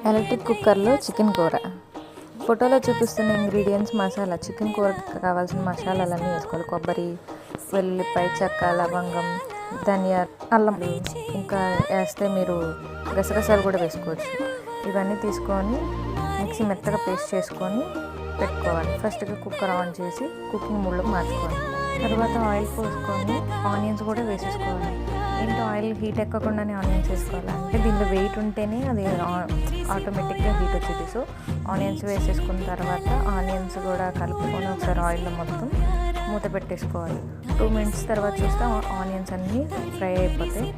Electric కుక్కర్లో chicken కూర. ఫోటోలో చూపిస్తున్న ఇంగ్రీడియంట్స్ మసాలా. చికెన్ కూరకి కావాల్సిన మసాలాలన్నీ వేసుకోవాలి. కొబ్బరి, వెల్లుల్లిపాయ, చెక్క, లవంగం, ధనియాలు, అల్లం, ఇంకా వేస్తే మీరు గసగసాలు కూడా వేసుకోవచ్చు. ఇవన్నీ తీసుకొని మిక్సీ మెత్తగా పేస్ట్ చేసుకొని పెట్టుకోవాలి. ఫస్ట్గా కుక్కర్ ఆన్ చేసి కుకింగ్ మోడ్లోకి మార్చుకోవాలి. తర్వాత ఆయిల్ పోసుకొని ఆనియన్స్ కూడా వేసేసుకోవాలి. ఏంటో ఆయిల్ హీట్ ఎక్కకుండానే ఆనియన్స్ వేసుకోవాలి. అంటే దీనిలో వెయిట్ ఉంటేనే అది ఆటోమేటిక్గా హీట్ వచ్చేది. సో ఆనియన్స్ వేసేసుకున్న తర్వాత ఆనియన్స్ కూడా కలుపుకొని ఒకసారి ఆయిల్లో మొత్తం మూత పెట్టేసుకోవాలి. 2 minutes తర్వాత చూస్తే ఆనియన్స్ అన్నీ ఫ్రై అయిపోతాయి.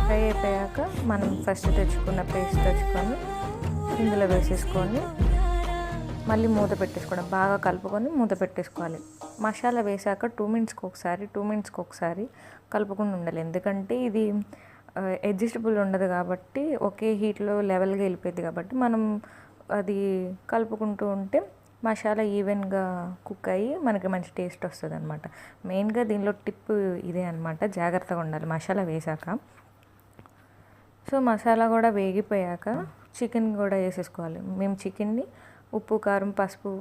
ఫ్రై అయిపోయాక మనం ఫస్ట్ తెచ్చుకున్న పేస్ట్ తెచ్చుకొని ఇందులో వేసేసుకొని మళ్ళీ మూత పెట్టేసుకోవడం, బాగా కలుపుకొని మూత పెట్టేసుకోవాలి. మసాలా వేసాక 2 minutesకి ఒకసారి కలుపుకుండా ఉండాలి. ఎందుకంటే ఇది అడ్జస్టబుల్ ఉండదు కాబట్టి ఒకే హీట్లో లెవెల్గా వెళ్ళిపోయింది కాబట్టి మనం అది కలుపుకుంటూ ఉంటే మసాలా ఈవెన్గా కుక్ అయ్యి మనకి మంచి టేస్ట్ వస్తుంది అనమాట. మెయిన్గా దీనిలో టిప్ ఇదే అనమాట, జాగ్రత్తగా ఉండాలి మసాలా వేసాక. సో మసాలా కూడా వేగిపోయాక చికెన్ కూడా వేసేసుకోవాలి. మేము చికెన్ని ఉప్పు, కారం, పసుపు,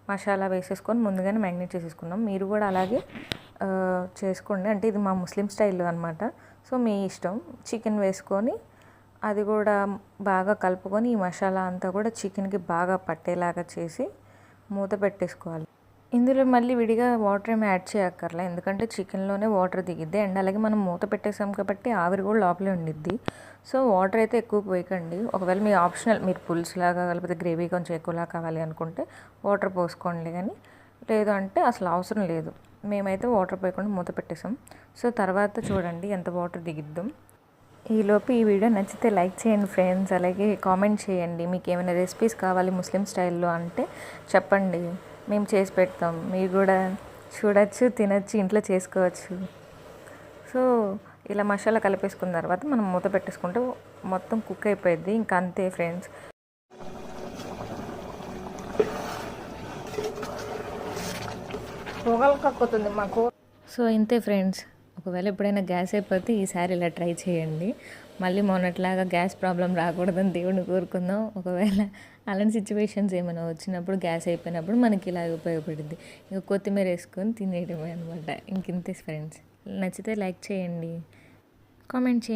మసాలా వేసేసుకొని ముందుగానే మ్యారినేట్ చేసేసుకున్నాం. మీరు కూడా అలాగే చేసుకోండి. అంటే ఇది మా ముస్లిం స్టైల్లో అనమాట. సో మీ ఇష్టం. చికెన్ వేసుకొని అది కూడా బాగా కలుపుకొని ఈ మసాలా అంతా కూడా చికెన్కి బాగా పట్టేలాగా చేసి మూత పెట్టేసుకోవాలి. ఇందులో మళ్ళీ విడిగా వాటర్ ఏమి యాడ్ చేయక్కర్లే, ఎందుకంటే చికెన్లోనే వాటర్ దిగిద్ది. అండ్ అలాగే మనం మూత పెట్టేసాం కాబట్టి ఆవిరి కూడా లోపలే ఉండిద్ది. సో వాటర్ అయితే ఎక్కువ పోయకండి. ఒకవేళ మీ ఆప్షనల్, మీరు పులుసులాగా లేకపోతే గ్రేవీ కొంచెం ఎక్కువలా కావాలి అనుకుంటే వాటర్ పోసుకోండి, కానీ లేదు అంటే అసలు అవసరం లేదు. మేమైతే వాటర్ పోయకుండా మూత పెట్టేసాం. సో తర్వాత చూడండి ఎంత వాటర్ దిగిద్దాం. ఈలోపు ఈ వీడియో నచ్చితే లైక్ చేయండి ఫ్రెండ్స్, అలాగే కామెంట్ చేయండి. మీకు ఏమైనా రెసిపీస్ కావాలి ముస్లిం స్టైల్లో అంటే చెప్పండి, మేము చేసి పెడతాం. మీరు కూడా చూడొచ్చు, తినచ్చు, ఇంట్లో చేసుకోవచ్చు. సో ఇలా మసాలా కలిపేసుకున్న తర్వాత మనం మూత పెట్టేసుకుంటే మొత్తం కుక్ అయిపోయింది. ఇంకా అంతే ఫ్రెండ్స్. పొగలు కక్కుతుంది మాకు. సో ఇంతే ఫ్రెండ్స్. ఒకవేళ ఎప్పుడైనా గ్యాస్ అయిపోతే ఈసారి ఇలా ట్రై చేయండి. మళ్ళీ మొన్నట్లాగా గ్యాస్ ప్రాబ్లం రాకూడదని దేవుడిని కోరుకుందాం. ఒకవేళ అలాంటి సిచ్యువేషన్స్ ఏమైనా వచ్చినప్పుడు, గ్యాస్ అయిపోయినప్పుడు మనకి ఇలా ఉపయోగపడుద్ది. ఇంకా కొత్తిమీర వేసుకొని తినేయడమే అనమాట. ఇంకింతే ఫ్రెండ్స్. నచ్చితే లైక్ చేయండి, కామెంట్ చేయండి.